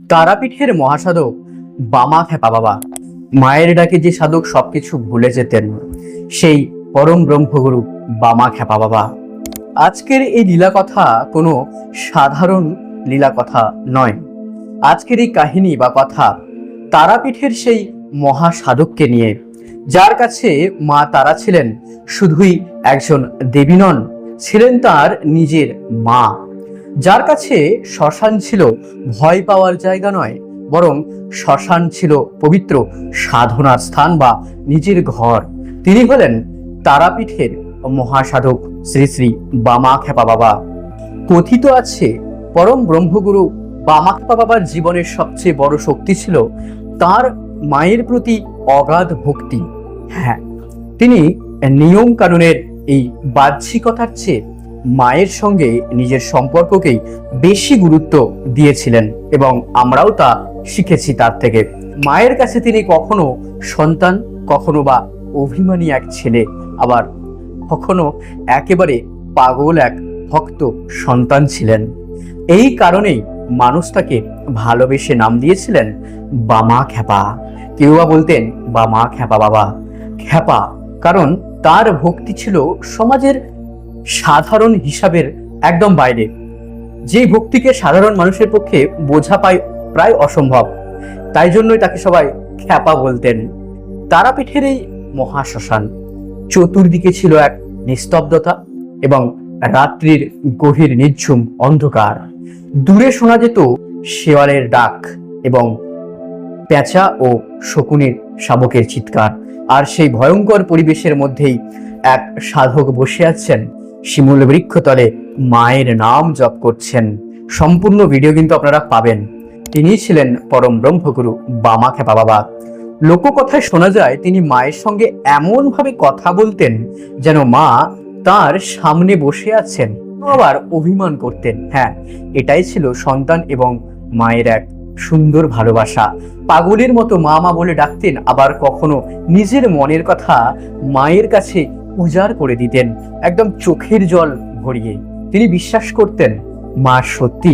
তারাপীঠের মহাসাধক বামাখ্যাপা বাবা, মায়ের ডাকে যে সাধক সবকিছু ভুলে যেতেন, সেই পরম ব্রহ্মগুরু বামাখ্যাপা বাবা। আজকের এই লীলা কথা কোনো সাধারণ লীলা কথা নয়। আজকের এই কাহিনী বা কথা তারাপীঠের সেই মহাসাধককে নিয়ে, যার কাছে মা তারা ছিলেন শুধুই একজন দেবী নন, ছিলেন তার নিজের মা। যার কাছে শ্মশান ছিল ভয় পাওয়ার জায়গা নয়, বরং শ্মশান ছিল পবিত্র সাধনার স্থান বা নিজের ঘর। তিনি হলেন তারাপীঠের মহাসাধক শ্রী শ্রী বামাখ্যাপা বাবা। কথিত আছে পরম ব্রহ্মগুরু বামাখ্যাপা বাবার জীবনের সবচেয়ে বড় শক্তি ছিল তার মায়ের প্রতি অগাধ ভক্তি। হ্যাঁ, তিনি নিয়ম কানুনের এই বাহ্যিকতার চেয়ে মায়ের সঙ্গে নিজের সম্পর্ককেই বেশি গুরুত্ব দিয়েছিলেন, এবং আমরাও তা শিখেছি তার থেকে। মায়ের কাছে তিনি কখনো সন্তান, কখনো বা অভিমানী এক ছেলে, আবার কখনো একেবারে পাগল এক ভক্ত সন্তান ছিলেন। এই কারণেই মানুষ তাকে ভালোবেসে নাম দিয়েছিলেন বামাখ্যাপা। কেউ বা বলতেন বামাখ্যাপা বাবা। খ্যাপা কারণ তার ভক্তি ছিল সমাজের সাধারণ হিসাবের একদম বাইরে, যে ভক্তিকে সাধারণ মানুষের পক্ষে বোঝা পায় প্রায় অসম্ভব। তাই জন্যই তাকে সবাই খ্যাপা বলতেন। তারাপীঠের এই মহাশ্মশান, চতুর্দিকে ছিল এক নিস্তব্ধতা এবং রাত্রির গভীর নিঝুম অন্ধকার। দূরে শোনা যেত শেওয়ালের ডাক এবং পেঁচা ও শকুনের শাবকের চিৎকার। আর সেই ভয়ঙ্কর পরিবেশের মধ্যেই এক সাধক বসে আছেন শিমুল বৃক্ষতলে, মায়ের নাম জপ করছেন। সম্পূর্ণ ভিডিও কিন্তু আপনারা পাবেন। তিনি ছিলেন পরম ব্রহ্মগুরু বামাখ্যাপা বাবা। লোককথায় শোনা যায় তিনি মায়ের সঙ্গে এমন ভাবে কথা বলতেন যেন মা তার সামনে বসে আছেন, আবার অভিমান করতেন। হ্যাঁ, এটাই ছিল সন্তান এবং মায়ের এক সুন্দর ভালোবাসা। পাগলের মতো মা মা বলে ডাকতেন, আবার কখনো নিজের মনের কথা মায়ের কাছে উজাড় করে দিতেন, একদম চোখের জল ভরিয়ে। তিনি বিশ্বাস করতেন মা সত্যি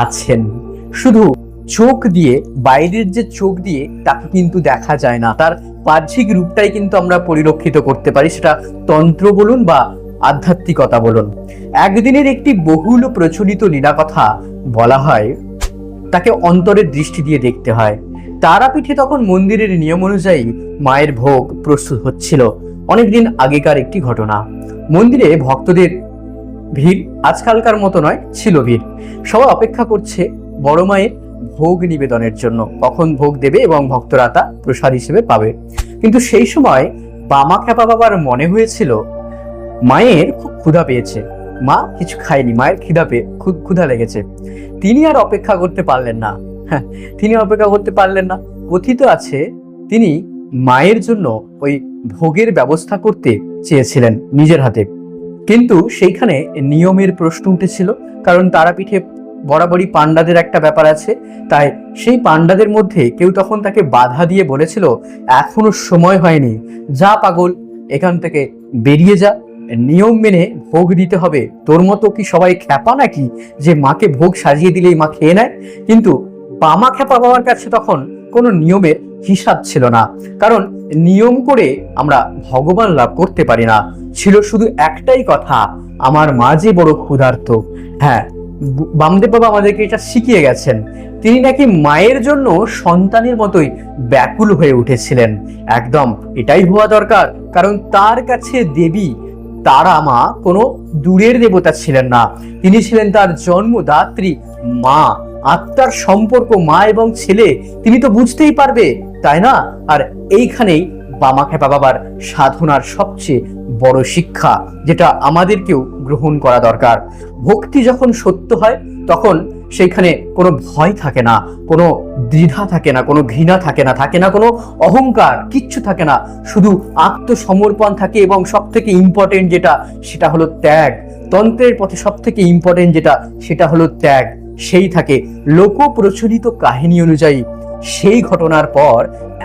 আছেন, শুধু চোখ দিয়ে, বাইরের যে চোখ দিয়ে তাকে কিন্তু দেখা যায় না, তার বাহ্যিক রূপটাই কিন্তু আমরা পরিলক্ষিত করতে পারি, সেটা তন্ত্র বলুন বা আধ্যাত্মিকতা বলুন। একদিনের একটি বহুল প্রচলিত লীলা কথা বলা হয় তাকে অন্তরের দৃষ্টি দিয়ে দেখতে হয়। তারাপীঠে তখন মন্দিরের নিয়ম অনুযায়ী মায়ের ভোগ প্রস্তুত হচ্ছিল। অনেকদিন আগেকার একটি ঘটনা। মন্দিরে ভক্তদের ভিড় আজকালকার মতো নয়, ছিল ভিড়। সবাই অপেক্ষা করছে বড় মায়ের ভোগ নিবেদনের জন্য, কখন ভোগ দেবে এবং ভক্তরা তা প্রসাদ হিসেবে পাবে। কিন্তু সেই সময় বামাখ্যাপা বাবার মনে হয়েছিল মায়ের খুব ক্ষুধা পেয়েছে, মা কিছু খায়নি, মায়ের ক্ষুধা লেগেছে। তিনি আর অপেক্ষা করতে পারলেন না। তিনি অপেক্ষা করতে পারলেন না। কথিত আছে তিনি মায়ের জন্য ওই ভোগের ব্যবস্থা করতে চেয়েছিলেন নিজের হাতে, কিন্তু সেইখানে নিয়মের প্রশ্ন উঠেছিল। কারণ তারাপীঠে বরাবরই পাণ্ডাদের একটা ব্যাপার আছে, তাই সেই পাণ্ডাদের মধ্যে কেউ তখন তাকে বাধা দিয়ে বলেছিল, এখনো সময় হয়নি, যা পাগল, এখান থেকে বেরিয়ে যা, নিয়ম মেনে ভোগ দিতে হবে। তোর মতো কি সবাই খ্যাপা নাকি যে মাকে ভোগ সাজিয়ে দিলেই মা খেয়ে নেয়? কিন্তু বামাখ্যাপা বাবার কাছে তখন কোনো নিয়মের হিসাব ছিল না, কারণ নিয়ম করে আমরা ভগবান লাভ করতে পারি না। ছিল শুধু একটাই কথা, আমার মা যে বড় ক্ষুধার্ত। হ্যাঁ, বামদেব বাবা আমাদেরকে এটা শিখিয়ে গেছেন। তিনি নাকি মায়ের জন্য সন্তানের মতোই ব্যাকুল হয়ে উঠেছিলেন। একদম এটাই হওয়া দরকার, কারণ তার কাছে দেবী তারা মা কোনো দূরের দেবতা ছিলেন না, তিনি ছিলেন তার জন্মদাত্রী মা। আত্মার সম্পর্ক মা এবং ছেলে তিনি তো বুঝতেই পারবে, তাই না? আর এইখানেই বামাখ্যাপা বাবার সাধনার সবচেয়ে বড় শিক্ষা, যেটা আমাদেরকেও গ্রহণ করা দরকার। ভক্তি যখন সত্য হয় তখন সেইখানে কোনো ভয় থাকে না, কোনো দ্বিধা থাকে না, কোনো ঘৃণা থাকে না, থাকে না কোনো অহংকার, কিচ্ছু থাকে না, শুধু আত্মসমর্পণ থাকে। এবং সব থেকে ইম্পর্টেন্ট যেটা, সেটা হলো ত্যাগ। তন্ত্রের পথে সব থেকে ইম্পর্টেন্ট যেটা, সেটা হলো ত্যাগ, সেই থাকে। লোক প্রচলিত কাহিনী অনুযায়ী সেই ঘটনার পর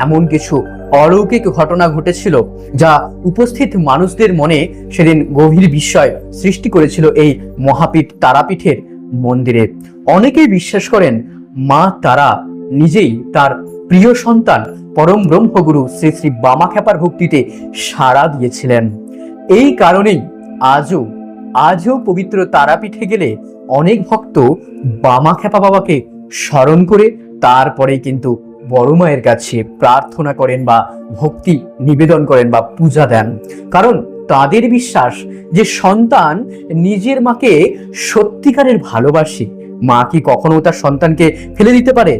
এমন কিছু অলৌকিক ঘটনা ঘটেছিল যা উপস্থিত মানুষদের মনে সেদিন গভীর বিস্ময় সৃষ্টি করেছিল এই মহাপীঠ তারাপীঠের মন্দিরে। অনেকেই বিশ্বাস করেন মা তারা নিজেই তার প্রিয় সন্তান পরম ব্রহ্মগুরু শ্রী শ্রী বামাখ্যাপার ভক্তিতে সাড়া দিয়েছিলেন। এই কারণেই আজও পবিত্র তারাপীঠে গেলে অনেক ভক্ত বামাখ্যাপা বাবাকে স্মরণ করে তারপরেই কিন্তু বড় মায়ের কাছে প্রার্থনা করেন বা ভক্তি নিবেদন করেন বা পূজা দেন। কারণ তাদের বিশ্বাস যে সন্তান নিজের মাকে সত্যিকারের ভালোবাসে। মা কি কখনো তার সন্তানকে ফেলে দিতে পারে?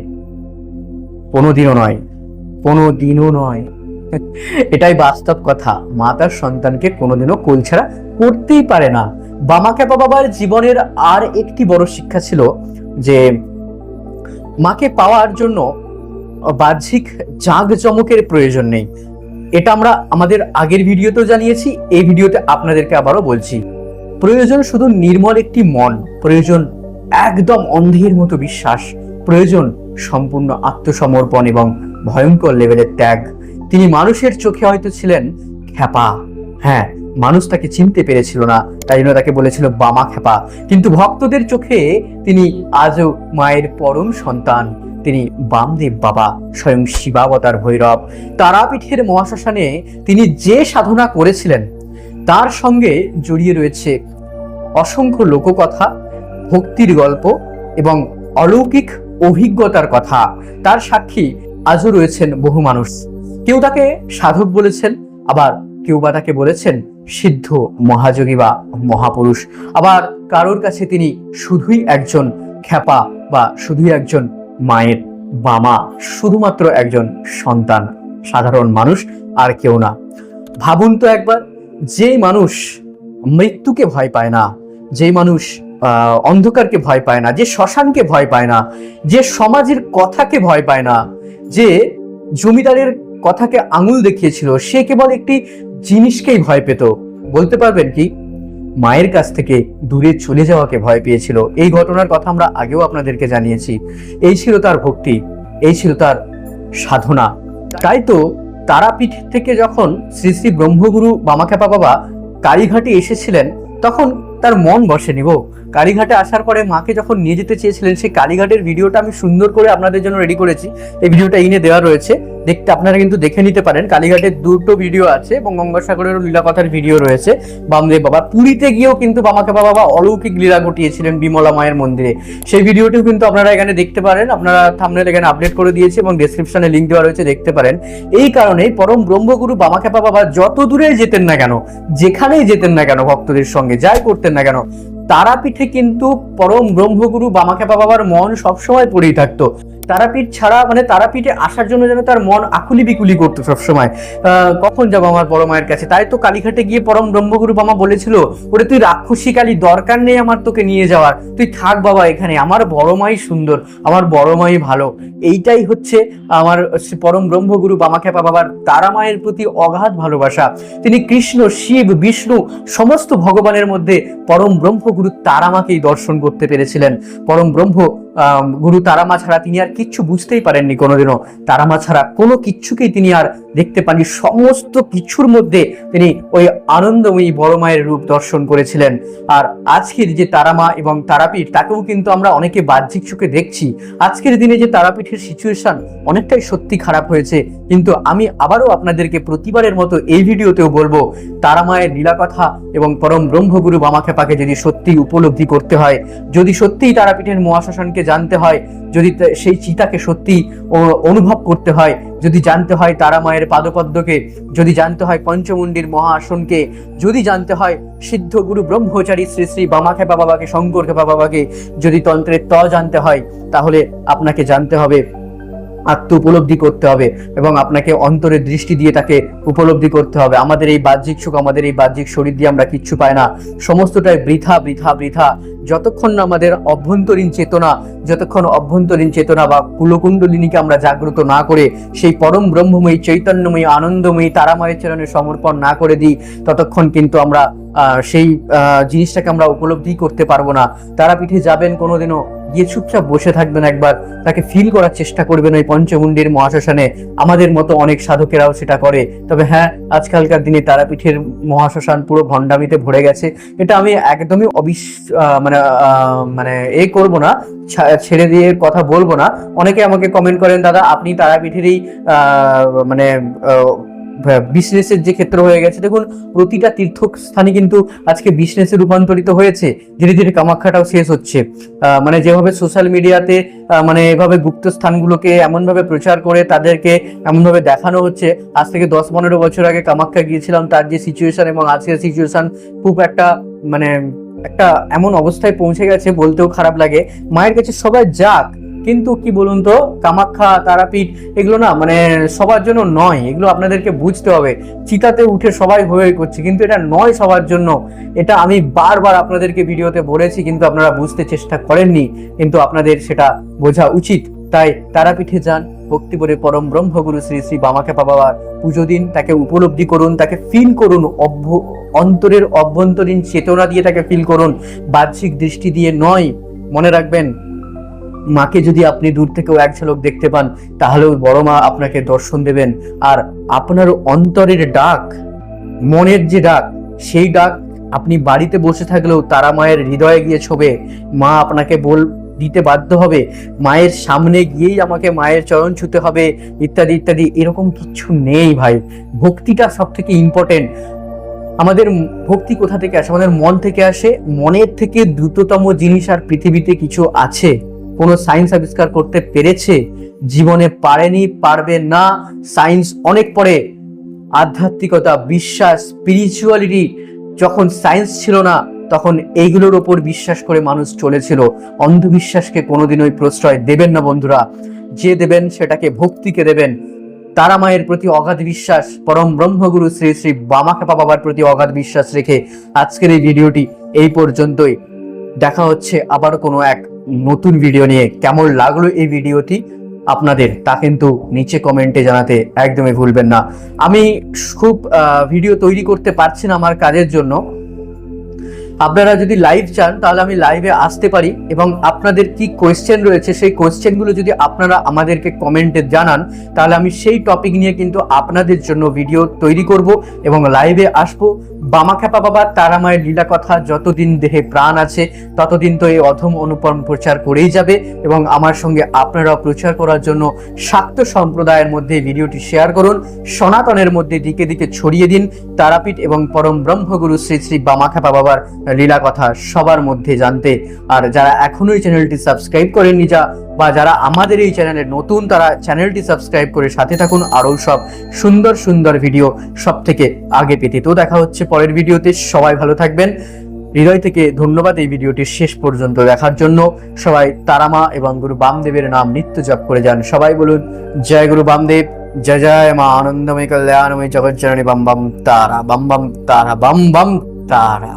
কোনোদিনও নয়। এটাই বাস্তব কথা। মা তার সন্তানকে কোনোদিনও কোল ছাড়া করতেই পারে না। বামাখ্যাপা বাবার জীবনের আর একটি বড় শিক্ষা ছিল যে মাকে পাওয়ার জন্য বাহ্যিক জাঁকজমকের প্রয়োজন নেই। এটা আমরা আমাদের আগের ভিডিওতেও জানিয়েছি, এই ভিডিওতে আপনাদেরকে আবারও বলছি। প্রয়োজন শুধু নির্মল একটি মন, প্রয়োজন একদম অন্ধের মতো বিশ্বাস, প্রয়োজন সম্পূর্ণ আত্মসমর্পণ এবং ভয়ঙ্কর লেভেলের ত্যাগ। তিনি মানুষের চোখে হয়তো ছিলেন খ্যাপা, হ্যাঁ, মানুষ তাকে চিনতে পেরেছিল না, তাই জন্য তাকে বলেছিল বামাখ্যাপা। কিন্তু ভক্তদের চোখে তিনি আজও মায়ের পরম সন্তান। তিনি বামদেব বাবা, স্বয়ং শিবাবতার ভৈরব। তারাপীঠের মহাশ্মশানে তিনি যে সাধনা করেছিলেন তার সঙ্গে জড়িয়ে রয়েছে অসংখ্য লোককথা, ভক্তির গল্প এবং অলৌকিক অভিজ্ঞতার কথা। তার সাক্ষী আজও রয়েছেন বহু মানুষ। কেউ তাকে সাধক বলেছেন, আবার কেউ বা তাকে বলেছেন সিদ্ধ মহাযোগী বা মহাপুরুষ। আবার কারোর কাছে তিনি শুধুই একজন খ্যাপা বা শুধুই একজন মায়ের বামা, শুধুমাত্র একজন সন্তান, সাধারণ মানুষ, আর কেউ না। ভাবুন তো একবার, যে মানুষ মৃত্যুকে ভয় পায় না, যে মানুষ অন্ধকারকে ভয় পায় না, যে শ্মশানকে ভয় পায় না, যে সমাজের কথাকে ভয় পায় না, যে জমিদারের কথাকে আঙুল দেখিয়েছিল, সে কেবল একটি জিনিসকেই ভয় পেত। বলতে পারবেন কি? মায়ের কাছ থেকে দূরে চলে যাওয়াকে ভয় পেয়েছিল। এই ঘটনার কথা আমরা আগেও আপনাদেরকে জানিয়েছি। এই ছিল তার ভক্তি, এই ছিল তার সাধনা। তাই তো তারাপীঠ থেকে যখন শ্রী শ্রী ব্রহ্মগুরু বামাখ্যাপা বাবা কালীঘাটে এসেছিলেন, তখন তার মন বসেনি গো। কালীঘাটে আসার পরে মাকে যখন নিয়ে যেতে চেয়েছিলেন, সেই কালীঘাটের ভিডিওটা আমি সুন্দর করে আপনাদের জন্য রেডি করেছি। এই ভিডিওটা ইনে দেওয়া রয়েছে, দেখতে আপনারা কিন্তু দেখে নিতে পারেন। কালীঘাটের দুটো ভিডিও আছে এবং গঙ্গাসাগরেরও লীলাকথার ভিডিও রয়েছে। বামদেব বাবা পুরীতে গিয়েও কিন্তু বামাখ্যাপা বাবা অলৌকিক লীলা ঘটিয়েছিলেন বিমলা মায়ের মন্দিরে। সেই ভিডিওটিও কিন্তু আপনারা এখানে দেখতে পারেন। আপনারা থাম্বনেল এখানে আপডেট করে দিয়েছি এবং ডেসক্রিপশনে লিংক দেওয়া রয়েছে, দেখতে পারেন। এই কারণে পরম ব্রহ্মগুরু বামাখ্যাপা বাবা যত দূরে যেতেন না কেন, যেখানেই যেতেন না কেন, ভক্তদের সঙ্গে যাই করতেন না কেন, তারাপীঠে কিন্তু পরম ব্রহ্মগুরু বামাখ্যাপা বাবার মন সবসময় পড়েই থাকতো। তারাপীঠ ছাড়া মানে তারাপীঠে আসার জন্য যেন তার মন আকুলি বিকুলি করতো সবসময়, কখন যাবো আমার বড় মায়ের কাছে। তাই তো কালীঘাটে গিয়ে পরম ব্রহ্মগুরু বামা বলেছিল, ওরে তুই রাক্ষসী কালী, দরকার নেই আমার তোকে নিয়ে যাওয়ার, তুই থাক বাবা এখানে, আমার বড় মাই সুন্দর, আমার বড় মাই ভালো। এইটাই হচ্ছে আমার পরম ব্রহ্মগুরু বামাখ্যাপা বাবার তারা মায়ের প্রতি অগাধ ভালোবাসা। তিনি কৃষ্ণ, শিব, বিষ্ণু সমস্ত ভগবানের মধ্যে পরম ব্রহ্মগুরু তারামাকেই দর্শন করতে পেরেছিলেন। পরম ব্রহ্ম গুরু তারামা ছাড়া তিনি আর কিচ্ছু বুঝতেই পারেননি কোনোদিনও। তারামা ছাড়া কোনো কিচ্ছুকেই তিনি আর দেখতে পাননি। সমস্ত কিছুর মধ্যে তিনি ওই আনন্দময়ী বড় মায়ের রূপ দর্শন করেছিলেন। আর আজকের যে তারামা এবং তারাপীঠ, তাকেও কিন্তু আমরা অনেকে বাহ্যিক চোখে দেখছি। আজকের দিনে যে তারাপীঠের সিচুয়েশন অনেকটাই সত্যি খারাপ হয়েছে, কিন্তু আমি আবারও আপনাদেরকে প্রতিবারের মতো এই ভিডিওতেও বলবো, তারামায়ের লীলাকথা এবং পরম ব্রহ্মগুরু বামাখ্যাপাকে যদি সত্যি উপলব্ধি করতে হয়, যদি সত্যিই তারাপীঠের মহাশ্মশানকে জানতে হয়, যদি সেই চিতাকে সত্যি অনুভব করতে হয়, যদি জানতে হয় তারা মায়ের পাদপদ্মকে, যদি জানতে হয় পঞ্চমুণ্ডির মহা আসনকে, যদি জানতে হয় সিদ্ধ গুরু ব্রহ্মচারী শ্রী শ্রী বামাখ্যাপা বাবাকে, শঙ্কর খ্যাপা বাবাকে, যদি তন্ত্রের জানতে হয়, তাহলে আপনাকে জানতে হবে, আত্ম উপলব্ধি করতে হবে এবং আপনাকে অন্তরের দৃষ্টি দিয়ে তাকে উপলব্ধি করতে হবে। আমাদের এই বাহ্যিক সুখ, আমাদের এই বাহ্যিক শরীর দিয়ে আমরা কিচ্ছু পাই না, সমস্তটাই বৃথা বৃথা বৃথা। যতক্ষণ না আমাদের অভ্যন্তরীণ চেতনা বা কুলকুণ্ডলিনীকে আমরা জাগ্রত না করে সেই পরম ব্রহ্মময়ী, চৈতন্যময়ী, আনন্দময়ী তারামায়ের চরণে সমর্পণ না করে দিই, ততক্ষণ কিন্তু আমরা সেই জিনিসটাকে আমরা উপলব্ধি করতে পারবো না। তারাপীঠে যাবেন কোনোদিনও গিয়ে চুপচাপ বসে থাকবেন, একবার তাকে ফিল করার চেষ্টা করবেন ওই পঞ্চমুণ্ডীর মহাশ্মশানে। আমাদের মতো অনেক সাধকেরাও সেটা করে। তবে হ্যাঁ, আজকালকার দিনে তারাপীঠের মহাশ্মশান পুরো ভণ্ডামিতে ভরে গেছে। এটা আমি একদমই মানে করব না, ছেড়ে দিয়ে কথা বলবো না। অনেকে আমাকে কমেন্ট করেন, দাদা আপনি তারাপীঠেরই বিজনেসের যে ক্ষেত্র হয়ে গেছে। দেখুন, প্রতিটা তীর্থস্থানই কিন্তু আজকে বিজনেসে রূপান্তরিত হয়েছে। ধীরে ধীরে কামাখ্যাটাও শেষ হচ্ছে। মানে যেভাবে সোশ্যাল মিডিয়াতে মানে এভাবে গুপ্ত স্থানগুলোকে এমন ভাবে প্রচার করে তাদেরকে এমন ভাবে দেখানো হচ্ছে। আজ থেকে 10-15 বছর আগে কামাখ্যা গিয়েছিলাম, তার যে সিচুয়েশন এবং আজকের সিচুয়েশন খুব একটা এমন অবস্থায় পৌঁছে গেছে, বলতেও খারাপ লাগে। মায়ের কাছে সবাই যাক, কিন্তু কি বলুন তো, কামাখ্যা, তারাপীঠ এগুলো না মানে সবার জন্য নয়। এগুলো আপনাদেরকে বুঝতে হবে। চিতাতে উঠে সবাই হয়ে করছে, কিন্তু এটা নয় সবার জন্য। এটা আমি বারবার আপনাদেরকে ভিডিওতে বলেছি, কিন্তু আপনারা বুঝতে চেষ্টা করেননি। কিন্তু আপনাদের সেটা বোঝা উচিত। তাই তারাপীঠে যান, ভক্তি করে পরম ব্রহ্মগুরু শ্রী শ্রী বামাখ্যাপা বাবার পুজো দিন, তাকে উপলব্ধি করুন, তাকে ফিল করুন, অন্তরের অভ্যন্তরীণ চেতনা দিয়ে তাকে ফিল করুন, বাহ্যিক দৃষ্টি দিয়ে নয়। মনে রাখবেন, মাকে যদি আপনি দূর থেকেও এক ঝলক দেখতে পান, তাহলেও বড় মা আপনাকে দর্শন দেবেন। আর আপনার অন্তরের ডাক, মনের যে ডাক, সেই ডাক আপনি বাড়িতে বসে থাকলেও তারা মায়ের হৃদয়ে গিয়ে ছোবে। মা আপনাকে দিতে বাধ্য হবে, মায়ের সামনে গিয়েই আমাকে মায়ের চরণ ছুতে হবে, ইত্যাদি ইত্যাদি। এরকম কিছু নেই ভাই। ভক্তিটা সব থেকে ইম্পর্টেন্ট। আমাদের ভক্তি কোথা থেকে আসে? আমাদের মন থেকে আসে। মনের থেকে দ্রুততম জিনিস আর পৃথিবীতে কিছু আছে? কোনো সায়েন্স আবিষ্কার করতে পেরেছে? জীবনে পারেনি, পারবে না। সায়েন্স অনেক পরে। আধ্যাত্মিকতা, বিশ্বাস, স্পিরিচুয়ালিটি যখন সায়েন্স ছিল না, তখন এইগুলোর ওপর বিশ্বাস করে মানুষ চলেছিল। অন্ধবিশ্বাসকে কোনোদিনই প্রশ্রয় দেবেন না বন্ধুরা। যে দেবেন সেটাকে ভক্তিকে দেবেন। তারা মায়ের প্রতি অগাধ বিশ্বাস, পরম ব্রহ্মগুরু শ্রী শ্রী বামাখ্যাপা বাবার প্রতি অগাধ বিশ্বাস রেখে আজকের এই ভিডিওটি এই পর্যন্তই। দেখা হচ্ছে আবার কোনো এক নতুন ভিডিও নিয়ে। কেমন লাগলো এই ভিডিওটি আপনাদের, তা কিন্তু নিচে কমেন্টে জানাতে একদমই ভুলবেন না। আমি খুব ভিডিও তৈরি করতে পারছি না আমার কাজের জন্য। আপনারা যদি লাইভ চান তাহলে আমি লাইভে আসতে পারি, এবং আপনাদের কি কোয়েশ্চেন রয়েছে সেই কোয়েশ্চেনগুলো যদি আপনারা আমাদেরকে কমেন্টে জানান, তাহলে আমি সেই টপিক নিয়ে কিন্তু আপনাদের জন্য ভিডিও তৈরি করব এবং লাইভে আসবো। বামাখ্যাপা বাবার তারা মায়ের লীলা কথা যতদিন দেহে প্রাণ আছে ততদিন তো এই অধম অনুপম প্রচার করেই যাবে, এবং আমার সঙ্গে আপনারাও প্রচার করার জন্য শাক্ত সম্প্রদায়ের মধ্যে ভিডিওটি শেয়ার করুন, সনাতনের মধ্যে দিকে দিকে ছড়িয়ে দিন। তারাপীঠ এবং পরম ব্রহ্মগুরু শ্রী শ্রী বামাখ্যাপা বাবার লীলা কথা সবার মধ্যে জানতে। আর যারা এখনো এই চ্যানেলটি সাবস্ক্রাইব করেননি বা যারা আমাদের এই চ্যানেলে নতুন, তারা চ্যানেলটি সাবস্ক্রাইব করে সাথে থাকুন আরও সব সুন্দর সুন্দর ভিডিও সব থেকে আগে পেতে। তো দেখা হচ্ছে পরের ভিডিওতে। সবাই ভালো থাকবেন। হৃদয় থেকে ধন্যবাদ এই ভিডিওটি শেষ পর্যন্ত দেখার জন্য। সবাই তারামা এবং গুরু বামদেবের নাম নিত্য জপ করে যান। সবাই বলুন জয় গুরু বামদেব, জয় জয় মা আনন্দময়ী কল্যাণময়ী জগজ্জননী বাম বাম তারা, বাম বাম তারা, বাম বাম তারা।